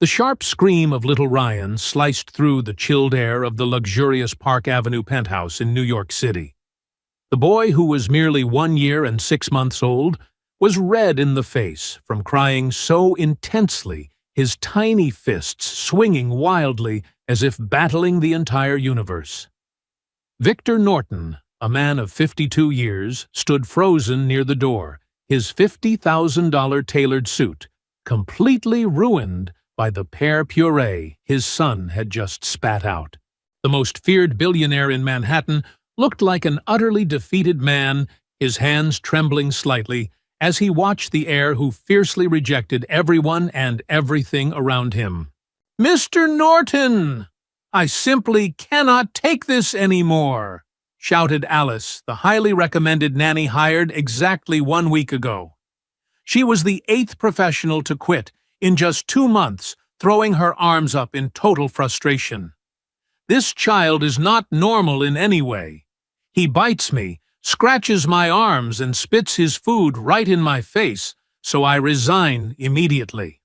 The sharp scream of little Ryan sliced through the chilled air of the luxurious Park Avenue penthouse in New York City. The boy, who was merely 1 year and 6 months old, was red in the face from crying so intensely, his tiny fists swinging wildly as if battling the entire universe. Victor Norton, a man of 52 years, stood frozen near the door, his $50,000 tailored suit completely ruined by the pear puree his son had just spat out. The most feared billionaire in Manhattan looked like an utterly defeated man, his hands trembling slightly as he watched the heir who fiercely rejected everyone and everything around him. "Mr. Norton! I simply cannot take this anymore!" shouted Alice, the highly recommended nanny hired exactly 1 week ago. She was the 8th professional to quit in just 2 months, throwing her arms up in total frustration. "This child is not normal in any way. He bites me, scratches my arms, and spits his food right in my face, so I resign immediately."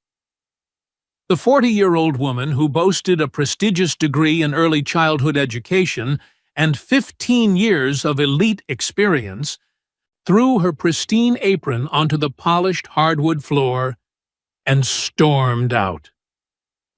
The 40-year-old woman, who boasted a prestigious degree in early childhood education and 15 years of elite experience, threw her pristine apron onto the polished hardwood floor and stormed out.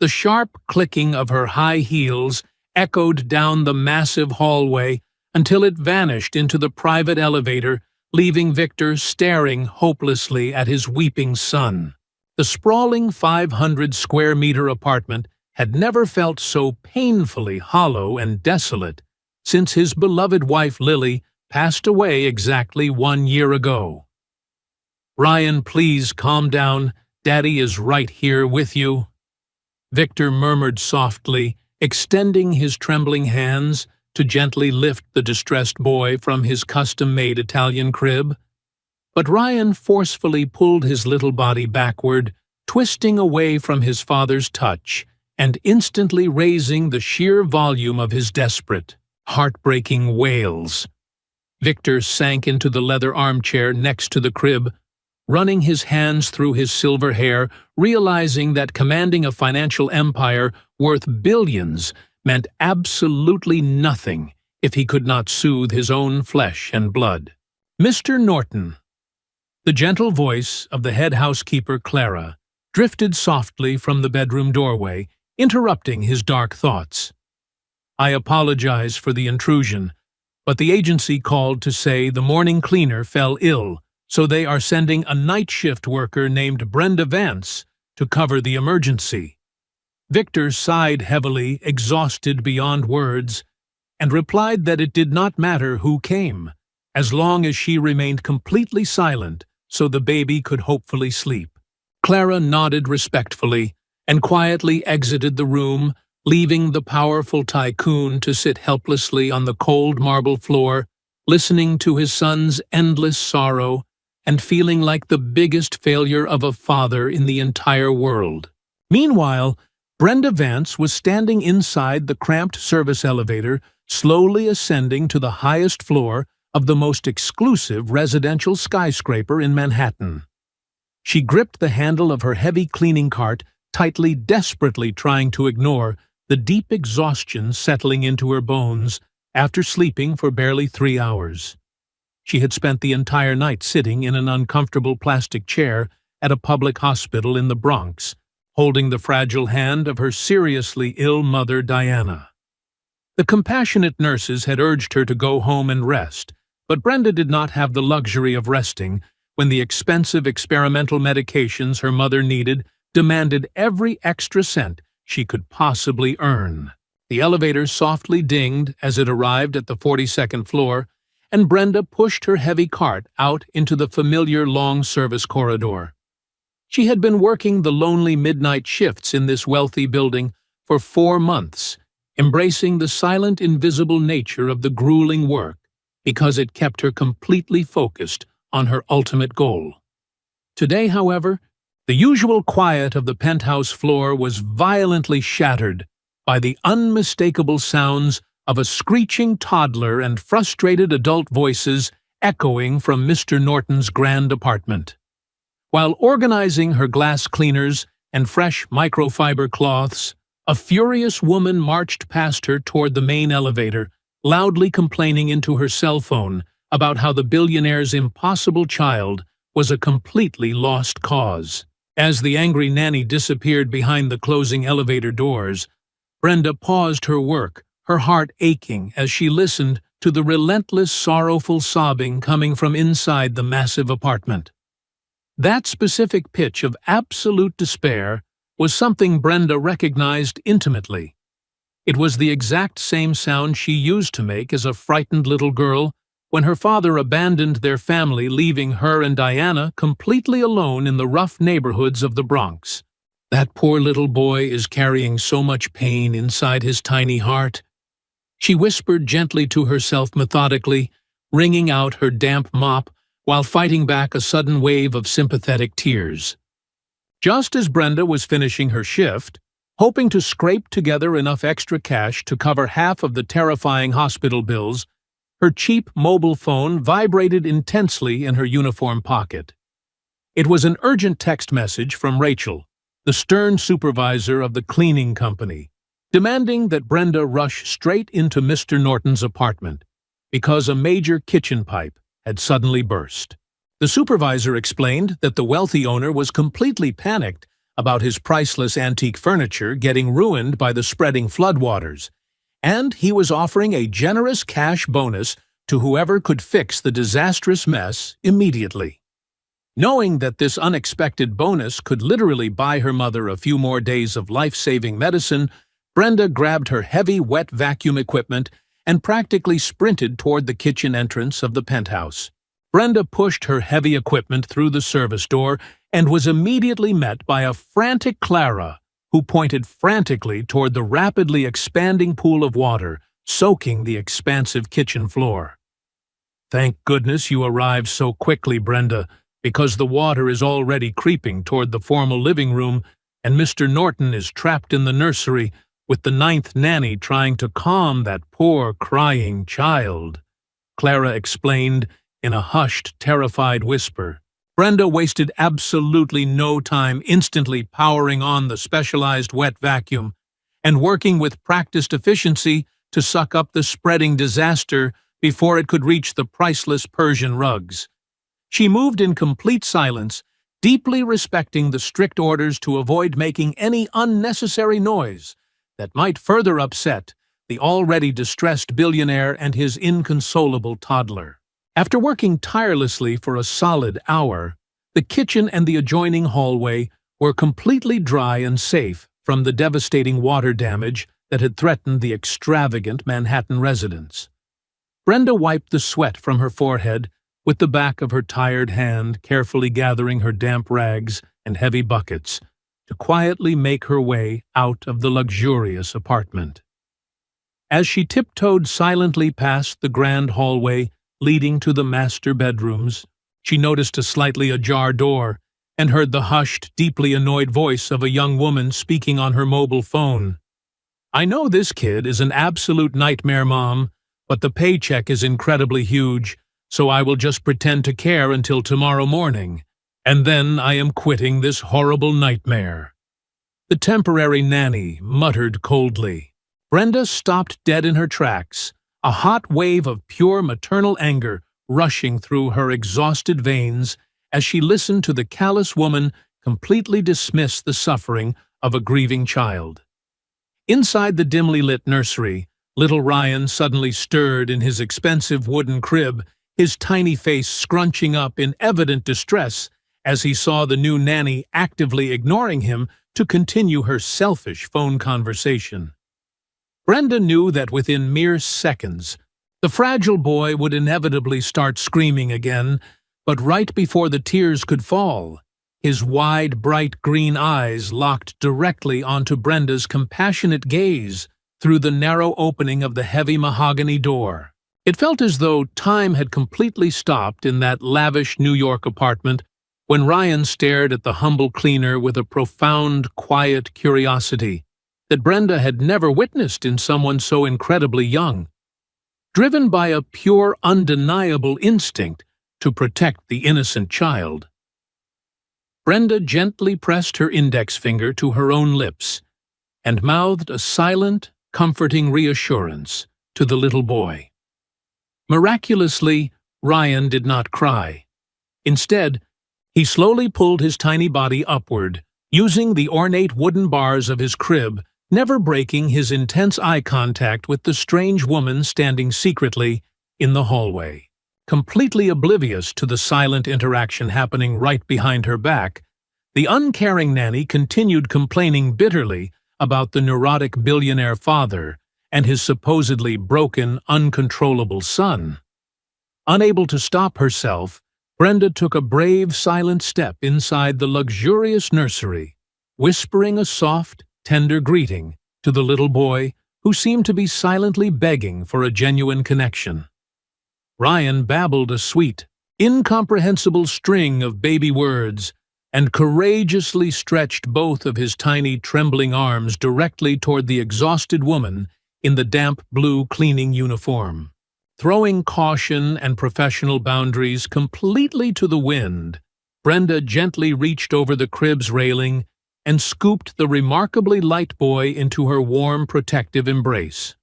The sharp clicking of her high heels echoed down the massive hallway until it vanished into the private elevator, leaving Victor staring hopelessly at his weeping son. The sprawling 500-square-meter apartment had never felt so painfully hollow and desolate since his beloved wife Lily passed away exactly 1 year ago. "Ryan, please calm down. Daddy is right here with you," Victor murmured softly, extending his trembling hands to gently lift the distressed boy from his custom-made Italian crib. But Ryan forcefully pulled his little body backward, twisting away from his father's touch and instantly raising the sheer volume of his desperate, heartbreaking wails. Victor sank into the leather armchair next to the crib, running his hands through his silver hair, realizing that commanding a financial empire worth billions meant absolutely nothing if he could not soothe his own flesh and blood. "Mr. Norton." The gentle voice of the head housekeeper, Clara, drifted softly from the bedroom doorway, interrupting his dark thoughts. "I apologize for the intrusion, but the agency called to say the morning cleaner fell ill, so they are sending a night shift worker named Brenda Vance to cover the emergency." Victor sighed heavily, exhausted beyond words, and replied that it did not matter who came, as long as she remained completely silent so the baby could hopefully sleep. Clara nodded respectfully and quietly exited the room, leaving the powerful tycoon to sit helplessly on the cold marble floor, listening to his son's endless sorrow and feeling like the biggest failure of a father in the entire world. Meanwhile, Brenda Vance was standing inside the cramped service elevator, slowly ascending to the highest floor of the most exclusive residential skyscraper in Manhattan. She gripped the handle of her heavy cleaning cart tightly, desperately trying to ignore the deep exhaustion settling into her bones after sleeping for barely 3 hours. She had spent the entire night sitting in an uncomfortable plastic chair at a public hospital in the Bronx, holding the fragile hand of her seriously ill mother, Diana. The compassionate nurses had urged her to go home and rest, but Brenda did not have the luxury of resting when the expensive experimental medications her mother needed demanded every extra cent she could possibly earn. The elevator softly dinged as it arrived at the 42nd floor, and Brenda pushed her heavy cart out into the familiar long-service corridor. She had been working the lonely midnight shifts in this wealthy building for 4 months, embracing the silent, invisible nature of the grueling work because it kept her completely focused on her ultimate goal. Today, however, the usual quiet of the penthouse floor was violently shattered by the unmistakable sounds of a screeching toddler and frustrated adult voices echoing from Mr. Norton's grand apartment. While organizing her glass cleaners and fresh microfiber cloths, a furious woman marched past her toward the main elevator, loudly complaining into her cell phone about how the billionaire's impossible child was a completely lost cause. As the angry nanny disappeared behind the closing elevator doors, Brenda paused her work, her heart aching as she listened to the relentless, sorrowful sobbing coming from inside the massive apartment. That specific pitch of absolute despair was something Brenda recognized intimately. It was the exact same sound she used to make as a frightened little girl when her father abandoned their family, leaving her and Diana completely alone in the rough neighborhoods of the Bronx. That poor little boy is carrying so much pain inside his tiny heart. She whispered gently to herself methodically, wringing out her damp mop while fighting back a sudden wave of sympathetic tears. Just as Brenda was finishing her shift, hoping to scrape together enough extra cash to cover half of the terrifying hospital bills, her cheap mobile phone vibrated intensely in her uniform pocket. It was an urgent text message from Rachel, the stern supervisor of the cleaning company, demanding that Brenda rush straight into Mr. Norton's apartment because a major kitchen pipe had suddenly burst. The supervisor explained that the wealthy owner was completely panicked about his priceless antique furniture getting ruined by the spreading floodwaters, and he was offering a generous cash bonus to whoever could fix the disastrous mess immediately. Knowing that this unexpected bonus could literally buy her mother a few more days of life-saving medicine, Brenda grabbed her heavy, wet vacuum equipment and practically sprinted toward the kitchen entrance of the penthouse. Brenda pushed her heavy equipment through the service door and was immediately met by a frantic Clara, who pointed frantically toward the rapidly expanding pool of water soaking the expansive kitchen floor. "Thank goodness you arrived so quickly, Brenda, because the water is already creeping toward the formal living room, and Mr. Norton is trapped in the nursery with the 9th nanny trying to calm that poor, crying child," Clara explained in a hushed, terrified whisper. Brenda wasted absolutely no time instantly powering on the specialized wet vacuum and working with practiced efficiency to suck up the spreading disaster before it could reach the priceless Persian rugs. She moved in complete silence, deeply respecting the strict orders to avoid making any unnecessary noise that might further upset the already distressed billionaire and his inconsolable toddler. After working tirelessly for a solid hour, the kitchen and the adjoining hallway were completely dry and safe from the devastating water damage that had threatened the extravagant Manhattan residence. Brenda wiped the sweat from her forehead with the back of her tired hand, carefully gathering her damp rags and heavy buckets to quietly make her way out of the luxurious apartment. As she tiptoed silently past the grand hallway leading to the master bedrooms, she noticed a slightly ajar door and heard the hushed, deeply annoyed voice of a young woman speaking on her mobile phone. "I know this kid is an absolute nightmare, Mom, but the paycheck is incredibly huge, so I will just pretend to care until tomorrow morning, and then I am quitting this horrible nightmare," the temporary nanny muttered coldly. Brenda stopped dead in her tracks, a hot wave of pure maternal anger rushing through her exhausted veins as she listened to the callous woman completely dismiss the suffering of a grieving child. Inside the dimly lit nursery, little Ryan suddenly stirred in his expensive wooden crib, his tiny face scrunching up in evident distress as he saw the new nanny actively ignoring him to continue her selfish phone conversation. Brenda knew that within mere seconds, the fragile boy would inevitably start screaming again, but right before the tears could fall, his wide, bright green eyes locked directly onto Brenda's compassionate gaze through the narrow opening of the heavy mahogany door. It felt as though time had completely stopped in that lavish New York apartment when Ryan stared at the humble cleaner with a profound, quiet curiosity that Brenda had never witnessed in someone so incredibly young. Driven by a pure, undeniable instinct to protect the innocent child, Brenda gently pressed her index finger to her own lips and mouthed a silent, comforting reassurance to the little boy. Miraculously, Ryan did not cry. Instead, he slowly pulled his tiny body upward, using the ornate wooden bars of his crib, never breaking his intense eye contact with the strange woman standing secretly in the hallway. Completely oblivious to the silent interaction happening right behind her back, the uncaring Nanny continued complaining bitterly about the neurotic billionaire father and his supposedly broken, uncontrollable son. Unable to stop herself, Brenda took a brave, silent step inside the luxurious nursery, whispering a soft, tender greeting to the little boy who seemed to be silently begging for a genuine connection. Ryan babbled a sweet, incomprehensible string of baby words and courageously stretched both of his tiny, trembling arms directly toward the exhausted woman in the damp blue cleaning uniform. Throwing caution and professional boundaries completely to the wind, Brenda gently reached over the crib's railing and scooped the remarkably light boy into her warm, protective embrace.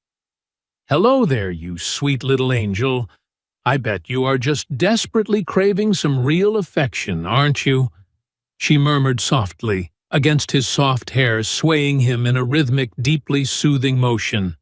"Hello there, you sweet little angel. I bet you are just desperately craving some real affection, aren't you?" she murmured softly, against his soft hair, swaying him in a rhythmic, deeply soothing motion.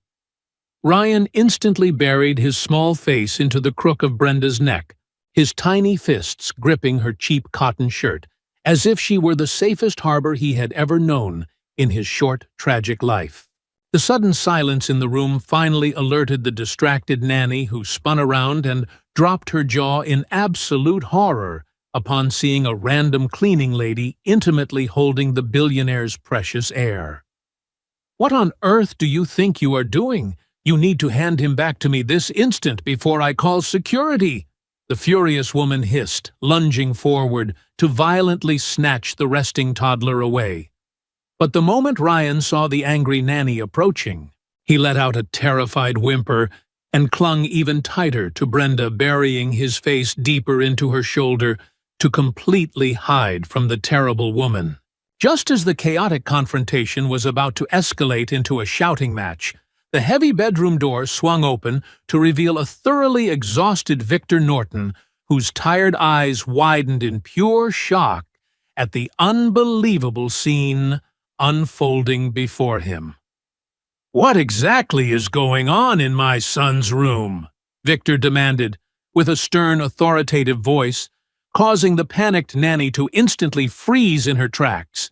Ryan instantly buried his small face into the crook of Brenda's neck, his tiny fists gripping her cheap cotton shirt, as if she were the safest harbor he had ever known in his short, tragic life. The sudden silence in the room finally alerted the distracted Nanny, who spun around and dropped her jaw in absolute horror upon seeing a random cleaning lady intimately holding the billionaire's precious heir. "What on earth do you think you are doing? You need to hand him back to me this instant before I call security," the furious woman hissed, lunging forward to violently snatch the resting toddler away. But the moment Ryan saw the angry Nanny approaching, he let out a terrified whimper and clung even tighter to Brenda, burying his face deeper into her shoulder to completely hide from the terrible woman. Just as the chaotic confrontation was about to escalate into a shouting match, the heavy bedroom door swung open to reveal a thoroughly exhausted Victor Norton, whose tired eyes widened in pure shock at the unbelievable scene unfolding before him. "What exactly is going on in my son's room?" Victor demanded, with a stern, authoritative voice, causing the panicked Nanny to instantly freeze in her tracks,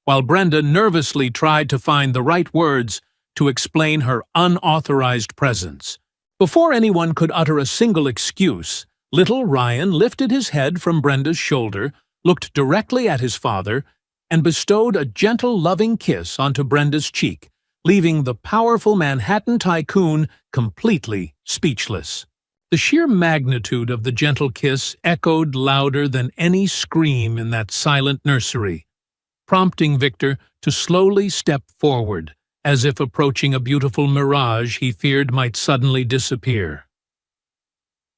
while Brenda nervously tried to find the right words to explain her unauthorized presence. Before anyone could utter a single excuse, little Ryan lifted his head from Brenda's shoulder, looked directly at his father, and bestowed a gentle, loving kiss onto Brenda's cheek, leaving the powerful Manhattan tycoon completely speechless. The sheer magnitude of the gentle kiss echoed louder than any scream in that silent nursery, prompting Victor to slowly step forward, as if approaching a beautiful mirage he feared might suddenly disappear.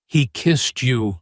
"He kissed you,"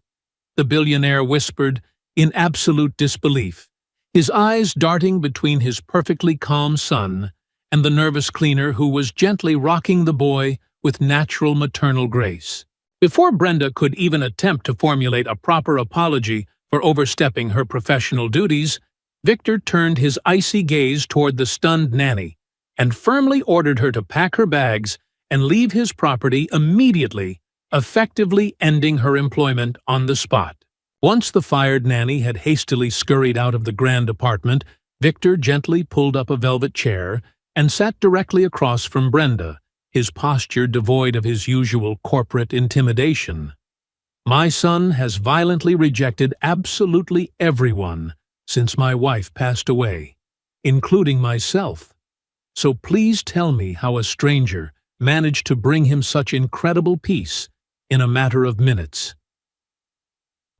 the billionaire whispered in absolute disbelief, his eyes darting between his perfectly calm son and the nervous cleaner who was gently rocking the boy with natural maternal grace. Before Brenda could even attempt to formulate a proper apology for overstepping her professional duties, Victor turned his icy gaze toward the stunned Nanny and firmly ordered her to pack her bags and leave his property immediately, effectively ending her employment on the spot. Once the fired Nanny had hastily scurried out of the grand apartment, Victor gently pulled up a velvet chair and sat directly across from Brenda, his posture devoid of his usual corporate intimidation. "My son has violently rejected absolutely everyone since my wife passed away, including myself. So please tell me how a stranger managed to bring him such incredible peace in a matter of minutes."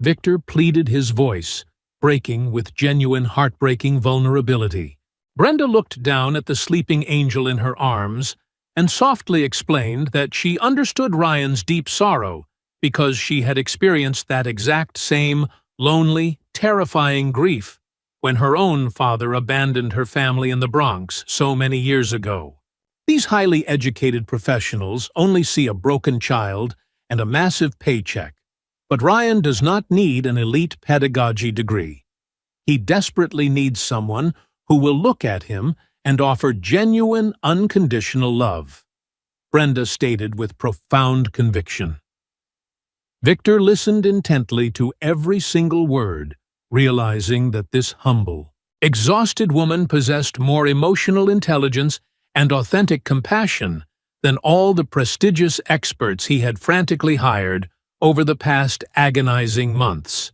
Victor pleaded, his voice breaking with genuine heartbreaking vulnerability. Brenda looked down at the sleeping angel in her arms and softly explained that she understood Ryan's deep sorrow because she had experienced that exact same lonely, terrifying grief when her own father abandoned her family in the Bronx so many years ago. These highly educated professionals only see a broken child and a massive paycheck, but Ryan does not need an elite pedagogy degree. He desperately needs someone who will look at him and offer genuine, unconditional love, Brenda stated with profound conviction. Victor listened intently to every single word, realizing that this humble, exhausted woman possessed more emotional intelligence and authentic compassion than all the prestigious experts he had frantically hired over the past agonizing months.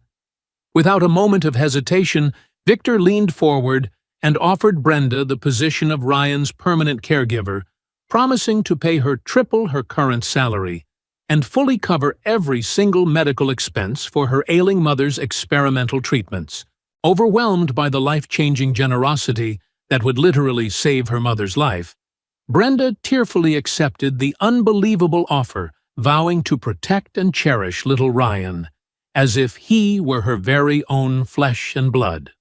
Without a moment of hesitation, Victor leaned forward and offered Brenda the position of Ryan's permanent caregiver, promising to pay her triple her current salary and fully cover every single medical expense for her ailing mother's experimental treatments. Overwhelmed by the life-changing generosity that would literally save her mother's life, Brenda tearfully accepted the unbelievable offer, vowing to protect and cherish little Ryan, as if he were her very own flesh and blood.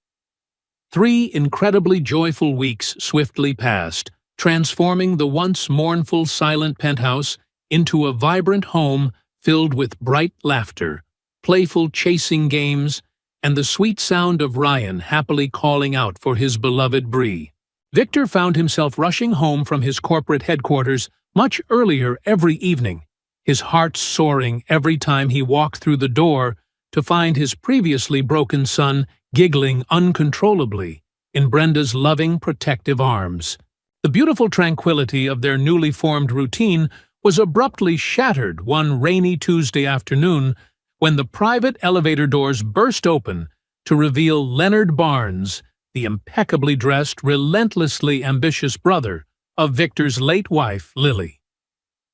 3 incredibly joyful weeks swiftly passed, transforming the once mournful, silent penthouse into a vibrant home filled with bright laughter, playful chasing games, and the sweet sound of Ryan happily calling out for his beloved Bree. Victor found himself rushing home from his corporate headquarters much earlier every evening, his heart soaring every time he walked through the door to find his previously broken son giggling uncontrollably in Brenda's loving, protective arms. The beautiful tranquility of their newly formed routine was abruptly shattered one rainy Tuesday afternoon when the private elevator doors burst open to reveal Leonard Barnes, the impeccably dressed, relentlessly ambitious brother of Victor's late wife, Lily.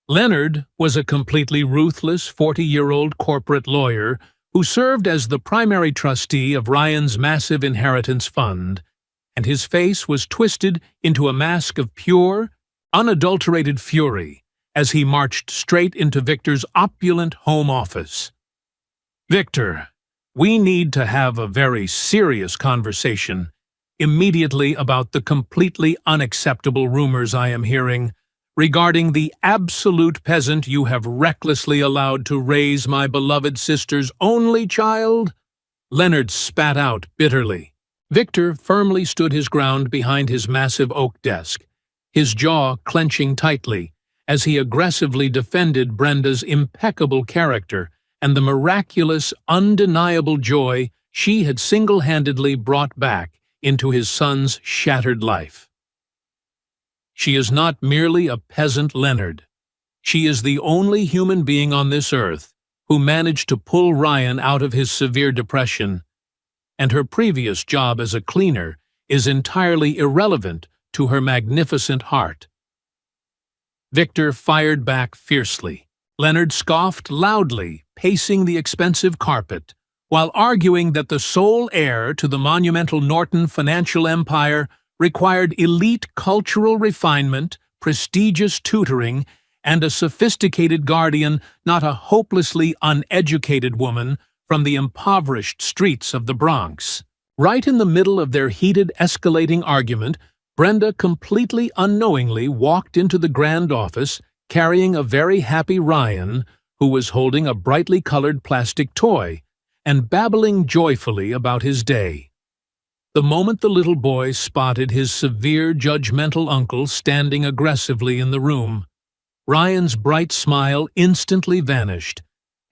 Leonard was a completely ruthless 40-year-old corporate lawyer who served as the primary trustee of Ryan's massive inheritance fund, and his face was twisted into a mask of pure, unadulterated fury as he marched straight into Victor's opulent home office. "Victor, we need to have a very serious conversation immediately about the completely unacceptable rumors I am hearing regarding the absolute peasant you have recklessly allowed to raise my beloved sister's only child," Leonard spat out bitterly. Victor firmly stood his ground behind his massive oak desk, his jaw clenching tightly as he aggressively defended Brenda's impeccable character and the miraculous, undeniable joy she had single-handedly brought back into his son's shattered life. "She is not merely a peasant, Leonard. She is the only human being on this earth who managed to pull Ryan out of his severe depression, and her previous job as a cleaner is entirely irrelevant to her magnificent heart." Victor fired back fiercely. Leonard scoffed loudly, pacing the expensive carpet, while arguing that the sole heir to the monumental Norton financial empire required elite cultural refinement, prestigious tutoring, and a sophisticated guardian, not a hopelessly uneducated woman from the impoverished streets of the Bronx. Right in the middle of their heated, escalating argument, Brenda completely unknowingly walked into the grand office carrying a very happy Ryan who was holding a brightly colored plastic toy and babbling joyfully about his day. The moment the little boy spotted his severe, judgmental uncle standing aggressively in the room, Ryan's bright smile instantly vanished,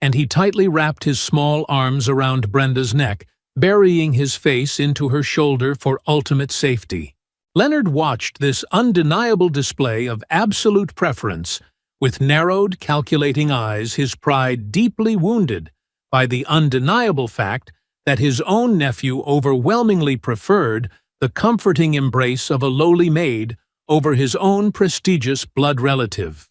and he tightly wrapped his small arms around Brenda's neck, burying his face into her shoulder for ultimate safety. Leonard watched this undeniable display of absolute preference with narrowed, calculating eyes, his pride deeply wounded by the undeniable fact that his own nephew overwhelmingly preferred the comforting embrace of a lowly maid over his own prestigious blood relative.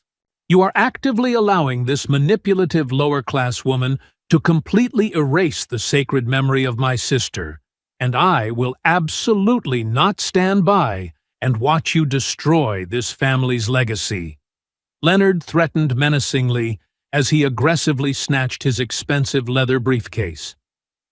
"You are actively allowing this manipulative lower-class woman to completely erase the sacred memory of my sister, and I will absolutely not stand by and watch you destroy this family's legacy," Leonard threatened menacingly as he aggressively snatched his expensive leather briefcase.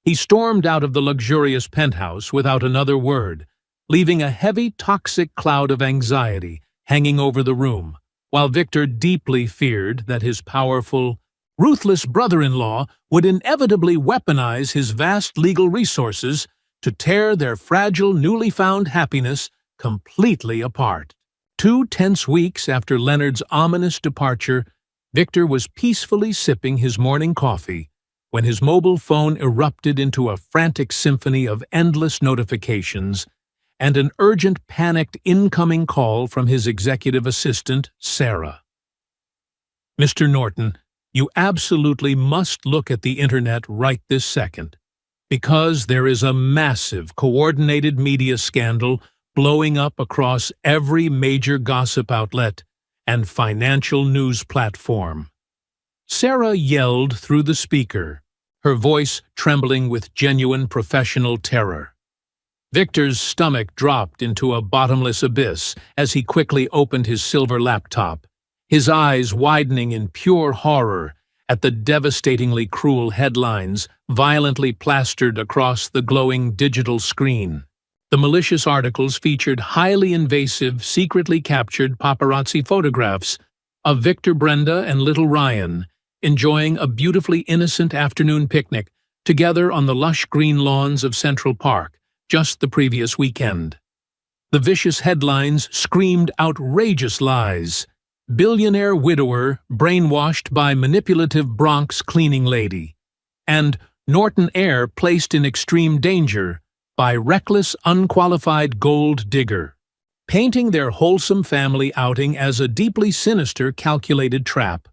He stormed out of the luxurious penthouse without another word, leaving a heavy, toxic cloud of anxiety hanging over the room, while Victor deeply feared that his powerful, ruthless brother-in-law would inevitably weaponize his vast legal resources to tear their fragile, newly found happiness completely apart. 2 tense weeks after Leonard's ominous departure, Victor was peacefully sipping his morning coffee when his mobile phone erupted into a frantic symphony of endless notifications and an urgent, panicked incoming call from his executive assistant, Sarah. "Mr. Norton, you absolutely must look at the internet right this second, because there is a massive, coordinated media scandal blowing up across every major gossip outlet and financial news platform." Sarah yelled through the speaker, her voice trembling with genuine professional terror. Victor's stomach dropped into a bottomless abyss as he quickly opened his silver laptop, his eyes widening in pure horror at the devastatingly cruel headlines violently plastered across the glowing digital screen. The malicious articles featured highly invasive, secretly captured paparazzi photographs of Victor, Brenda, and little Ryan enjoying a beautifully innocent afternoon picnic together on the lush green lawns of Central Park just the previous weekend. The vicious headlines screamed outrageous lies. "Billionaire widower brainwashed by manipulative Bronx cleaning lady," and "Norton heir placed in extreme danger by reckless, unqualified gold digger," painting their wholesome family outing as a deeply sinister, calculated trap.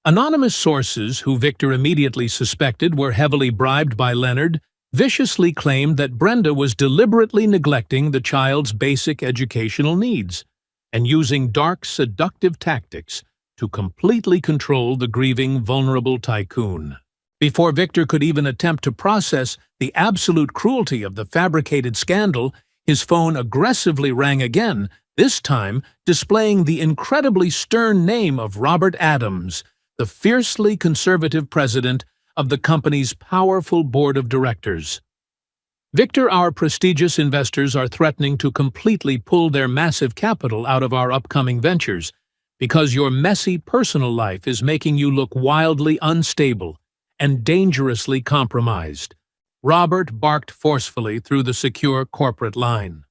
Anonymous sources, who Victor immediately suspected were heavily bribed by Leonard, viciously claimed that Brenda was deliberately neglecting the child's basic educational needs and using dark, seductive tactics to completely control the grieving, vulnerable tycoon. Before Victor could even attempt to process the absolute cruelty of the fabricated scandal, his phone aggressively rang again, this time displaying the incredibly stern name of Robert Adams, the fiercely conservative president of the company's powerful board of directors. "Victor, our prestigious investors are threatening to completely pull their massive capital out of our upcoming ventures because your messy personal life is making you look wildly unstable and dangerously compromised," Robert barked forcefully through the secure corporate line.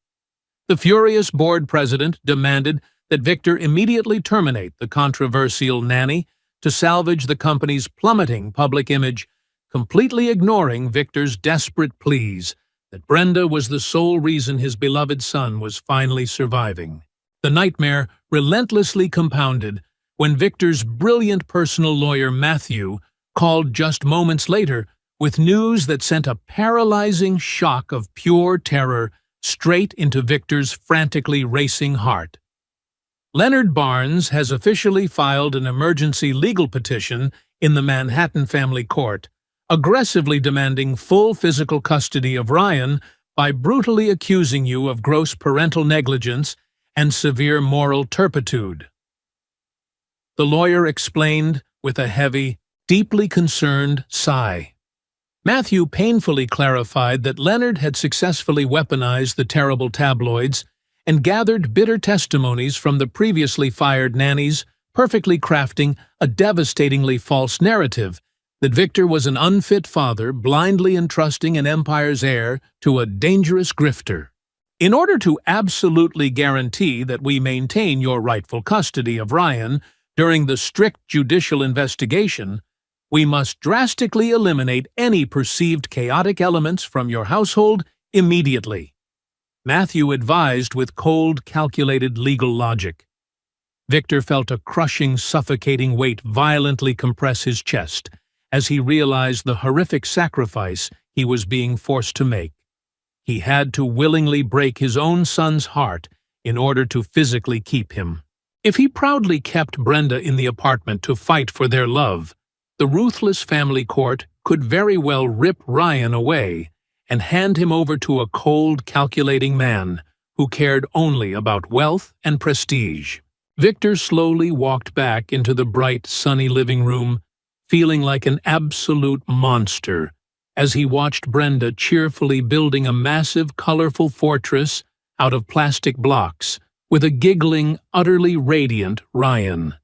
The furious board president demanded that Victor immediately terminate the controversial Nanny to salvage the company's plummeting public image, completely ignoring Victor's desperate pleas that Brenda was the sole reason his beloved son was finally surviving. The nightmare relentlessly compounded when Victor's brilliant personal lawyer Matthew called just moments later with news that sent a paralyzing shock of pure terror straight into Victor's frantically racing heart. Leonard Barnes has officially filed an emergency legal petition in the Manhattan family court, aggressively demanding full physical custody of Ryan by brutally accusing you of gross parental negligence and severe moral turpitude. The lawyer explained with a heavy, deeply concerned sigh. Matthew painfully clarified that Leonard had successfully weaponized the terrible tabloids and gathered bitter testimonies from the previously fired nannies, perfectly crafting a devastatingly false narrative that Victor was an unfit father blindly entrusting an empire's heir to a dangerous grifter. "In order to absolutely guarantee that we maintain your rightful custody of Ryan during the strict judicial investigation, we must drastically eliminate any perceived chaotic elements from your household immediately," Matthew advised with cold, calculated legal logic. Victor felt a crushing, suffocating weight violently compress his chest as he realized the horrific sacrifice he was being forced to make. He had to willingly break his own son's heart in order to physically keep him. If he proudly kept Brenda in the apartment to fight for their love, the ruthless family court could very well rip Ryan away and hand him over to a cold, calculating man who cared only about wealth and prestige. Victor slowly walked back into the bright, sunny living room, feeling like an absolute monster as he watched Brenda cheerfully building a massive, colorful fortress out of plastic blocks with a giggling, utterly radiant Ryan.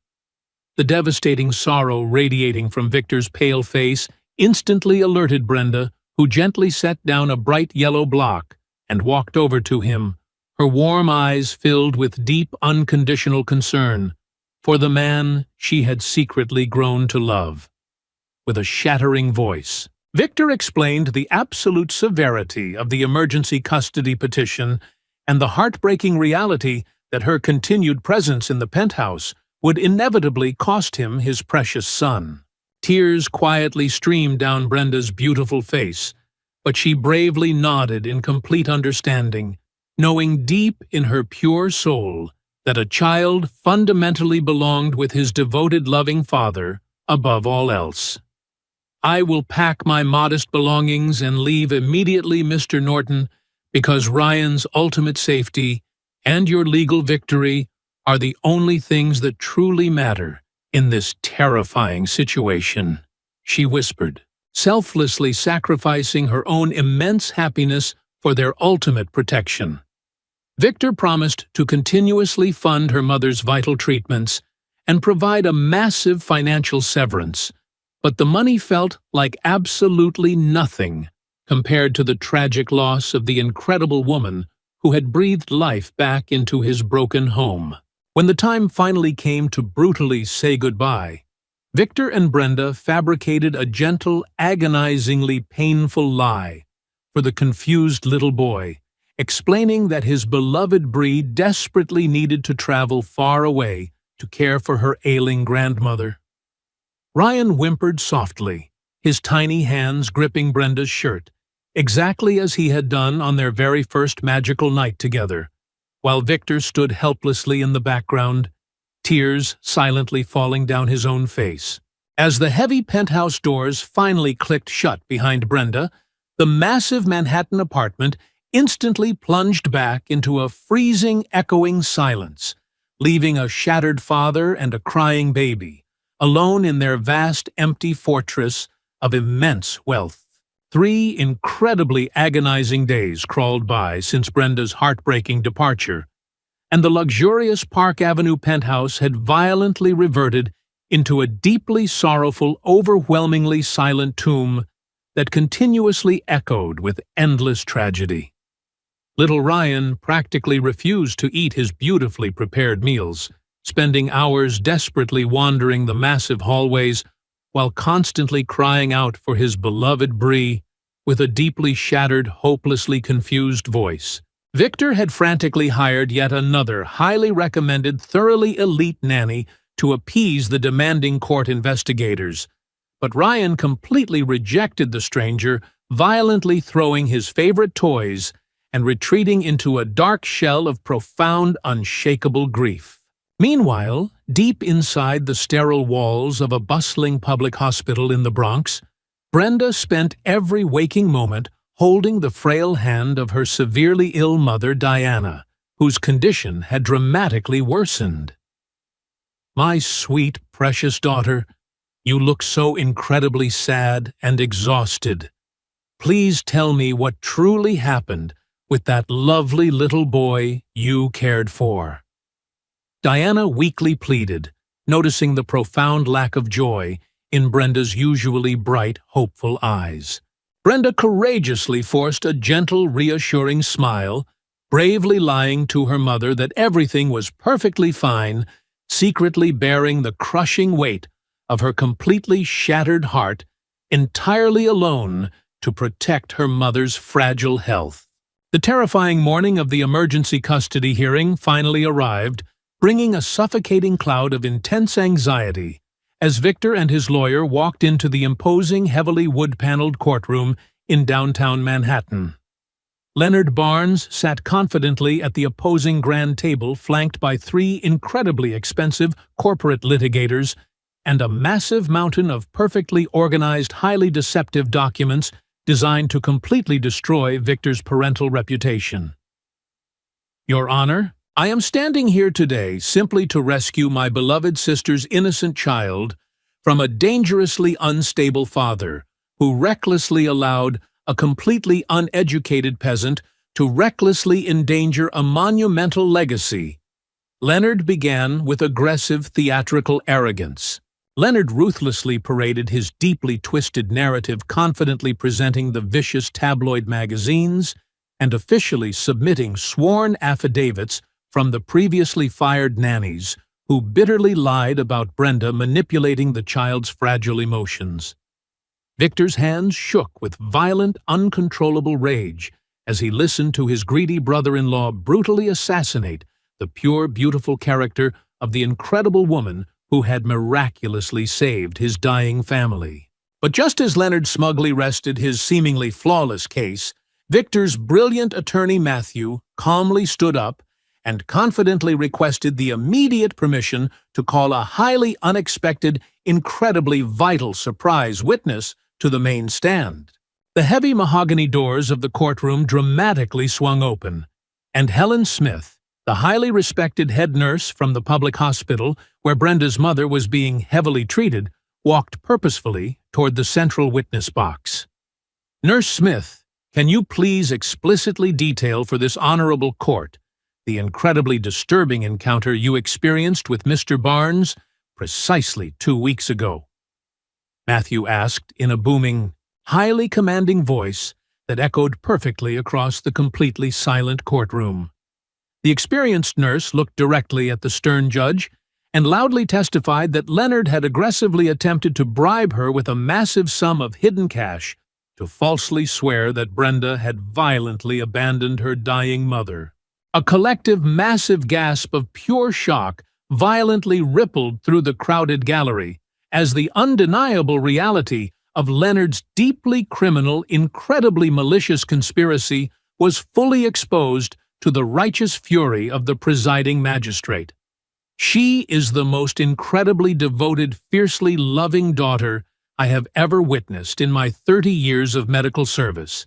The devastating sorrow radiating from Victor's pale face instantly alerted Brenda, who gently set down a bright yellow block and walked over to him, her warm eyes filled with deep, unconditional concern for the man she had secretly grown to love. With a shattering voice, Victor explained the absolute severity of the emergency custody petition and the heartbreaking reality that her continued presence in the penthouse would inevitably cost him his precious son. Tears quietly streamed down Brenda's beautiful face, but she bravely nodded in complete understanding, knowing deep in her pure soul that a child fundamentally belonged with his devoted, loving father above all else. "I will pack my modest belongings and leave immediately, Mr. Norton, because Ryan's ultimate safety and your legal victory are the only things that truly matter in this terrifying situation," she whispered, selflessly sacrificing her own immense happiness for their ultimate protection. Victor promised to continuously fund her mother's vital treatments and provide a massive financial severance, but the money felt like absolutely nothing compared to the tragic loss of the incredible woman who had breathed life back into his broken home. When the time finally came to brutally say goodbye, Victor and Brenda fabricated a gentle, agonizingly painful lie for the confused little boy, explaining that his beloved Bree desperately needed to travel far away to care for her ailing grandmother. Ryan whimpered softly, his tiny hands gripping Brenda's shirt, exactly as he had done on their very first magical night together, while Victor stood helplessly in the background, tears silently falling down his own face. As the heavy penthouse doors finally clicked shut behind Brenda, the massive Manhattan apartment instantly plunged back into a freezing, echoing silence, leaving a shattered father and a crying baby, alone in their vast, empty fortress of immense wealth. 3 incredibly agonizing days crawled by since Brenda's heartbreaking departure, and the luxurious Park Avenue penthouse had violently reverted into a deeply sorrowful, overwhelmingly silent tomb that continuously echoed with endless tragedy. Little Ryan practically refused to eat his beautifully prepared meals, spending hours desperately wandering the massive hallways while constantly crying out for his beloved Bree with a deeply shattered, hopelessly confused voice. Victor had frantically hired yet another highly recommended, thoroughly elite nanny to appease the demanding court investigators, but Ryan completely rejected the stranger, violently throwing his favorite toys and retreating into a dark shell of profound, unshakable grief. Meanwhile, deep inside the sterile walls of a bustling public hospital in the Bronx, Brenda spent every waking moment holding the frail hand of her severely ill mother, Diana, whose condition had dramatically worsened. "My sweet, precious daughter, you look so incredibly sad and exhausted. Please tell me what truly happened with that lovely little boy you cared for," Diana weakly pleaded, noticing the profound lack of joy in Brenda's usually bright, hopeful eyes. Brenda courageously forced a gentle, reassuring smile, bravely lying to her mother that everything was perfectly fine, secretly bearing the crushing weight of her completely shattered heart, entirely alone to protect her mother's fragile health. The terrifying morning of the emergency custody hearing finally arrived, bringing a suffocating cloud of intense anxiety as Victor and his lawyer walked into the imposing, heavily wood-paneled courtroom in downtown Manhattan. Leonard Barnes sat confidently at the opposing grand table, flanked by 3 incredibly expensive corporate litigators and a massive mountain of perfectly organized, highly deceptive documents designed to completely destroy Victor's parental reputation. "Your Honor, I am standing here today simply to rescue my beloved sister's innocent child from a dangerously unstable father who recklessly allowed a completely uneducated peasant to recklessly endanger a monumental legacy. Leonard began with aggressive theatrical arrogance. Leonard ruthlessly paraded his deeply twisted narrative, confidently presenting the vicious tabloid magazines and officially submitting sworn affidavits from the previously fired nannies, who bitterly lied about Brenda manipulating the child's fragile emotions. Victor's hands shook with violent, uncontrollable rage as he listened to his greedy brother-in-law brutally assassinate the pure, beautiful character of the incredible woman who had miraculously saved his dying family. But just as Leonard smugly rested his seemingly flawless case, Victor's brilliant attorney Matthew calmly stood up and confidently requested the immediate permission to call a highly unexpected, incredibly vital surprise witness to the main stand. The heavy mahogany doors of the courtroom dramatically swung open, and Helen Smith, the highly respected head nurse from the public hospital where Brenda's mother was being heavily treated, walked purposefully toward the central witness box. "Nurse Smith, can you please explicitly detail for this honorable court the incredibly disturbing encounter you experienced with Mr. Barnes precisely 2 weeks ago?" Matthew asked in a booming, highly commanding voice that echoed perfectly across the completely silent courtroom. The experienced nurse looked directly at the stern judge and loudly testified that Leonard had aggressively attempted to bribe her with a massive sum of hidden cash to falsely swear that Brenda had violently abandoned her dying mother. A collective massive gasp of pure shock violently rippled through the crowded gallery as the undeniable reality of Leonard's deeply criminal, incredibly malicious conspiracy was fully exposed to the righteous fury of the presiding magistrate. "She is the most incredibly devoted, fiercely loving daughter I have ever witnessed in my 30 years of medical service,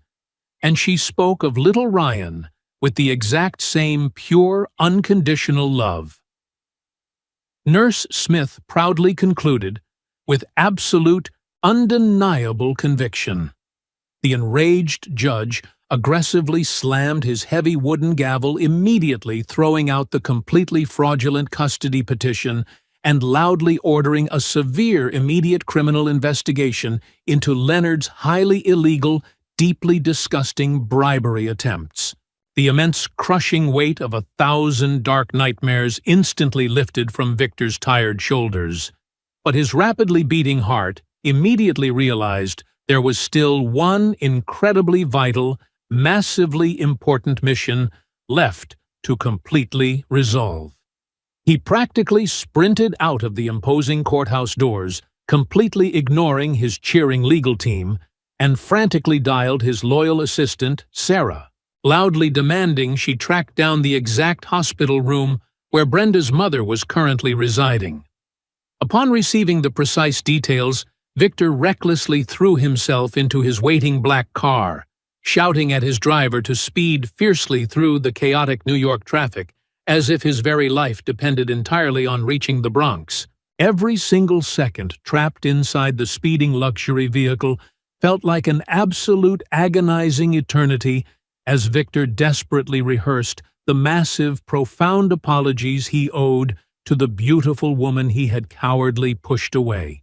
and she spoke of little Ryan with the exact same pure, unconditional love." Nurse Smith proudly concluded, with absolute, undeniable conviction. The enraged judge aggressively slammed his heavy wooden gavel, immediately throwing out the completely fraudulent custody petition and loudly ordering a severe immediate criminal investigation into Leonard's highly illegal, deeply disgusting bribery attempts. The immense crushing weight of 1,000 dark nightmares instantly lifted from Victor's tired shoulders. But his rapidly beating heart immediately realized there was still one incredibly vital, massively important mission left to completely resolve. He practically sprinted out of the imposing courthouse doors, completely ignoring his cheering legal team, and frantically dialed his loyal assistant, Sarah, loudly demanding she track down the exact hospital room where Brenda's mother was currently residing. Upon receiving the precise details, Victor recklessly threw himself into his waiting black car, shouting at his driver to speed fiercely through the chaotic New York traffic, as if his very life depended entirely on reaching the Bronx. Every single second trapped inside the speeding luxury vehicle felt like an absolute agonizing eternity as Victor desperately rehearsed the massive, profound apologies he owed to the beautiful woman he had cowardly pushed away.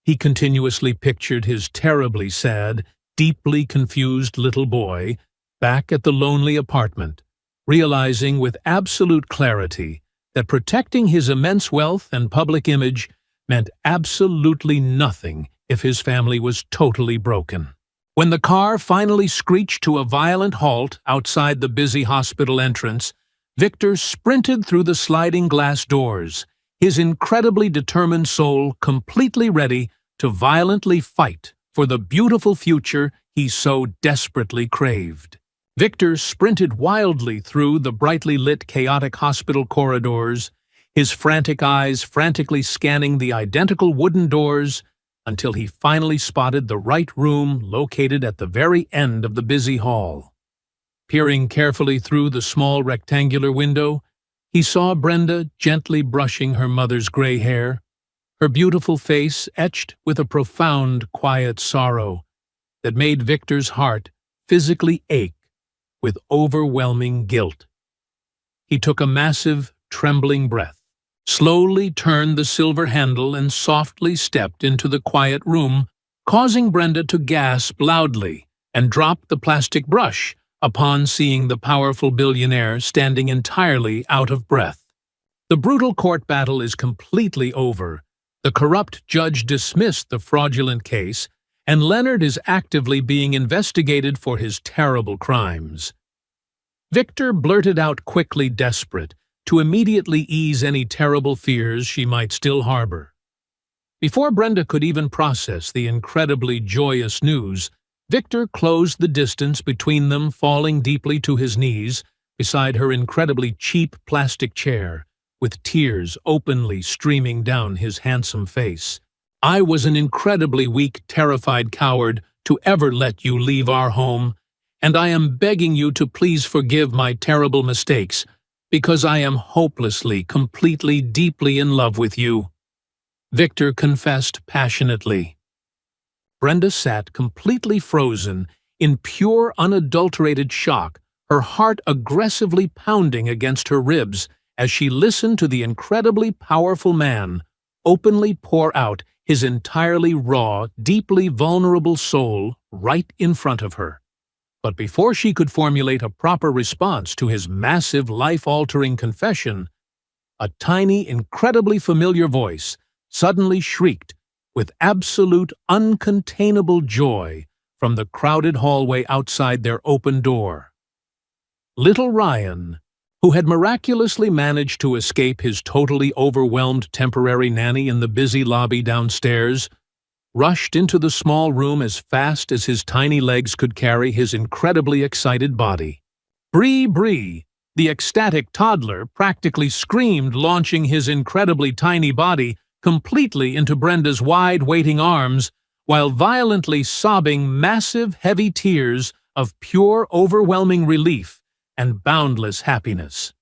He continuously pictured his terribly sad, deeply confused little boy back at the lonely apartment, realizing with absolute clarity that protecting his immense wealth and public image meant absolutely nothing if his family was totally broken. When the car finally screeched to a violent halt outside the busy hospital entrance, Victor sprinted through the sliding glass doors, his incredibly determined soul completely ready to violently fight for the beautiful future he so desperately craved. Victor sprinted wildly through the brightly lit, chaotic hospital corridors, his frantic eyes frantically scanning the identical wooden doors until he finally spotted the right room located at the very end of the busy hall. Peering carefully through the small rectangular window, he saw Brenda gently brushing her mother's gray hair, her beautiful face etched with a profound, quiet sorrow that made Victor's heart physically ache with overwhelming guilt. He took a massive, trembling breath, slowly turned the silver handle and softly stepped into the quiet room, causing Brenda to gasp loudly and drop the plastic brush upon seeing the powerful billionaire standing entirely out of breath. The brutal court battle is completely over. The corrupt judge dismissed the fraudulent case, and Leonard is actively being investigated for his terrible crimes. Victor blurted out quickly, desperate, to immediately ease any terrible fears she might still harbor. Before Brenda could even process the incredibly joyous news, Victor closed the distance between them, falling deeply to his knees beside her incredibly cheap plastic chair, with tears openly streaming down his handsome face. "I was an incredibly weak, terrified coward to ever let you leave our home, and I am begging you to please forgive my terrible mistakes, because I am hopelessly, completely, deeply in love with you," Victor confessed passionately. Brenda sat completely frozen, in pure, unadulterated shock, her heart aggressively pounding against her ribs as she listened to the incredibly powerful man openly pour out his entirely raw, deeply vulnerable soul right in front of her. But before she could formulate a proper response to his massive, life-altering confession, a tiny, incredibly familiar voice suddenly shrieked with absolute, uncontainable joy from the crowded hallway outside their open door. Little Ryan, who had miraculously managed to escape his totally overwhelmed temporary nanny in the busy lobby downstairs, rushed into the small room as fast as his tiny legs could carry his incredibly excited body. "Bree, Bree!" The ecstatic toddler practically screamed, launching his incredibly tiny body completely into Brenda's wide, waiting arms, while violently sobbing massive, heavy tears of pure, overwhelming relief and boundless happiness.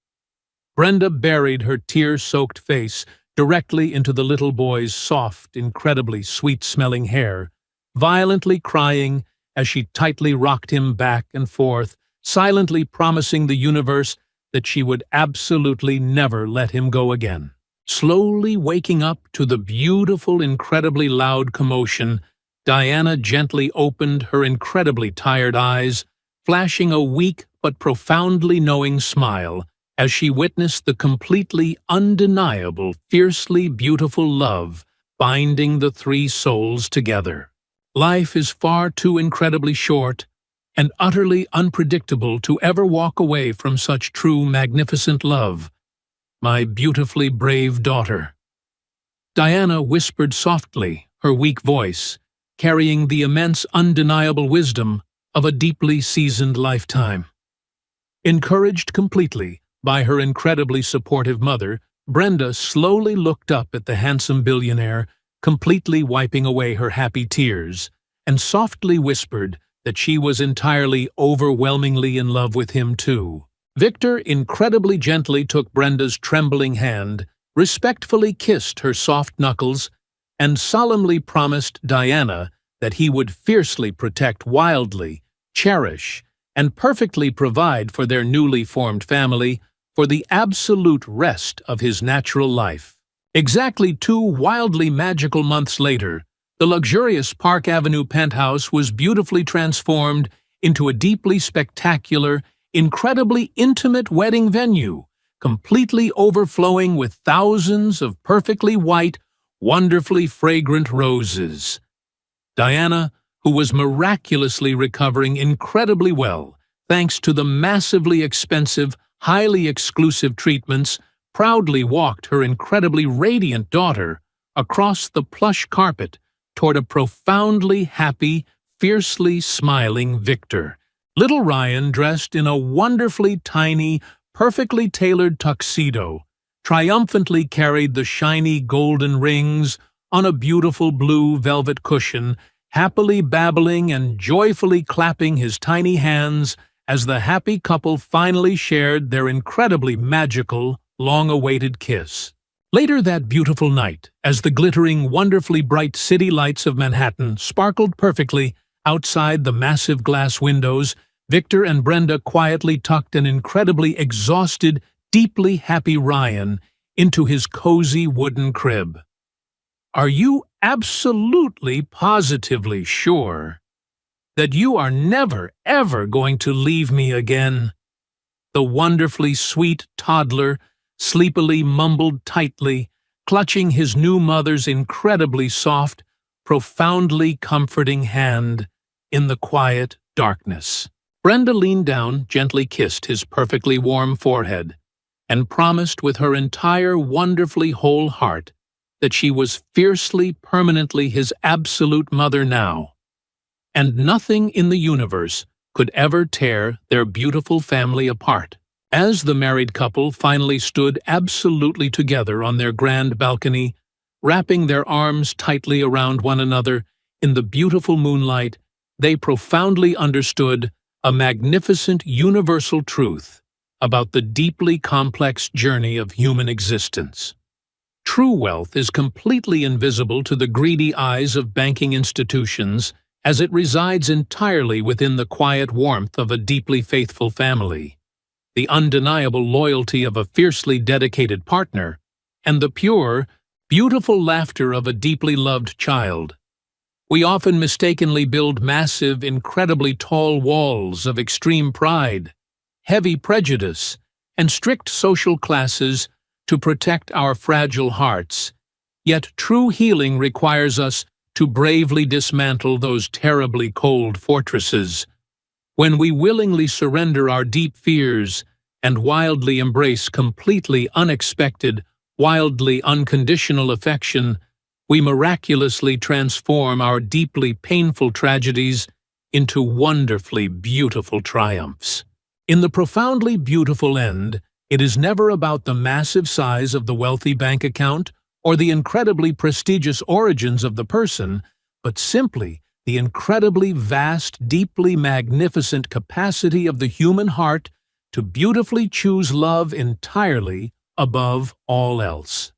Brenda buried her tear-soaked face directly into the little boy's soft, incredibly sweet-smelling hair, violently crying as she tightly rocked him back and forth, silently promising the universe that she would absolutely never let him go again. Slowly waking up to the beautiful, incredibly loud commotion, Diana gently opened her incredibly tired eyes, flashing a weak but profoundly knowing smile as she witnessed the completely undeniable, fiercely beautiful love binding the three souls together. Life is far too incredibly short and utterly unpredictable to ever walk away from such true, magnificent love, my beautifully brave daughter," Diana whispered softly, her weak voice carrying the immense, undeniable wisdom of a deeply seasoned lifetime. Encouraged completely by her incredibly supportive mother, Brenda slowly looked up at the handsome billionaire, completely wiping away her happy tears, and softly whispered that she was entirely, overwhelmingly in love with him too. Victor incredibly gently took Brenda's trembling hand, respectfully kissed her soft knuckles, and solemnly promised Diana that he would fiercely protect, wildly, cherish, and perfectly provide for their newly formed family for the absolute rest of his natural life. Exactly 2 wildly magical months later, the luxurious Park Avenue penthouse was beautifully transformed into a deeply spectacular, incredibly intimate wedding venue, completely overflowing with thousands of perfectly white, wonderfully fragrant roses. Diana, who was miraculously recovering incredibly well, thanks to the massively expensive, highly exclusive treatments, proudly walked her incredibly radiant daughter across the plush carpet toward a profoundly happy, fiercely smiling Victor. Little Ryan, dressed in a wonderfully tiny, perfectly tailored tuxedo, triumphantly carried the shiny golden rings on a beautiful blue velvet cushion, happily babbling and joyfully clapping his tiny hands as the happy couple finally shared their incredibly magical, long-awaited kiss. Later that beautiful night, as the glittering, wonderfully bright city lights of Manhattan sparkled perfectly Outside the massive glass windows, Victor and Brenda quietly tucked an incredibly exhausted, deeply happy Ryan into his cozy wooden crib. "Are you absolutely positively sure that you are never, ever going to leave me again?" The wonderfully sweet toddler sleepily mumbled tightly, clutching his new mother's incredibly soft, profoundly comforting hand in the quiet darkness. Brenda leaned down, gently kissed his perfectly warm forehead, and promised with her entire wonderfully whole heart that she was fiercely, permanently his absolute mother now, and nothing in the universe could ever tear their beautiful family apart. As the married couple finally stood absolutely together on their grand balcony, wrapping their arms tightly around one another in the beautiful moonlight, they profoundly understood a magnificent universal truth about the deeply complex journey of human existence. True wealth is completely invisible to the greedy eyes of banking institutions, as it resides entirely within the quiet warmth of a deeply faithful family, the undeniable loyalty of a fiercely dedicated partner, and the pure, beautiful laughter of a deeply loved child. We often mistakenly build massive, incredibly tall walls of extreme pride, heavy prejudice, and strict social classes to protect our fragile hearts. Yet true healing requires us to bravely dismantle those terribly cold fortresses. When we willingly surrender our deep fears and wildly embrace completely unexpected, wildly unconditional affection, we miraculously transform our deeply painful tragedies into wonderfully beautiful triumphs. In the profoundly beautiful end, it is never about the massive size of the wealthy bank account or the incredibly prestigious origins of the person, but simply the incredibly vast, deeply magnificent capacity of the human heart to beautifully choose love entirely above all else.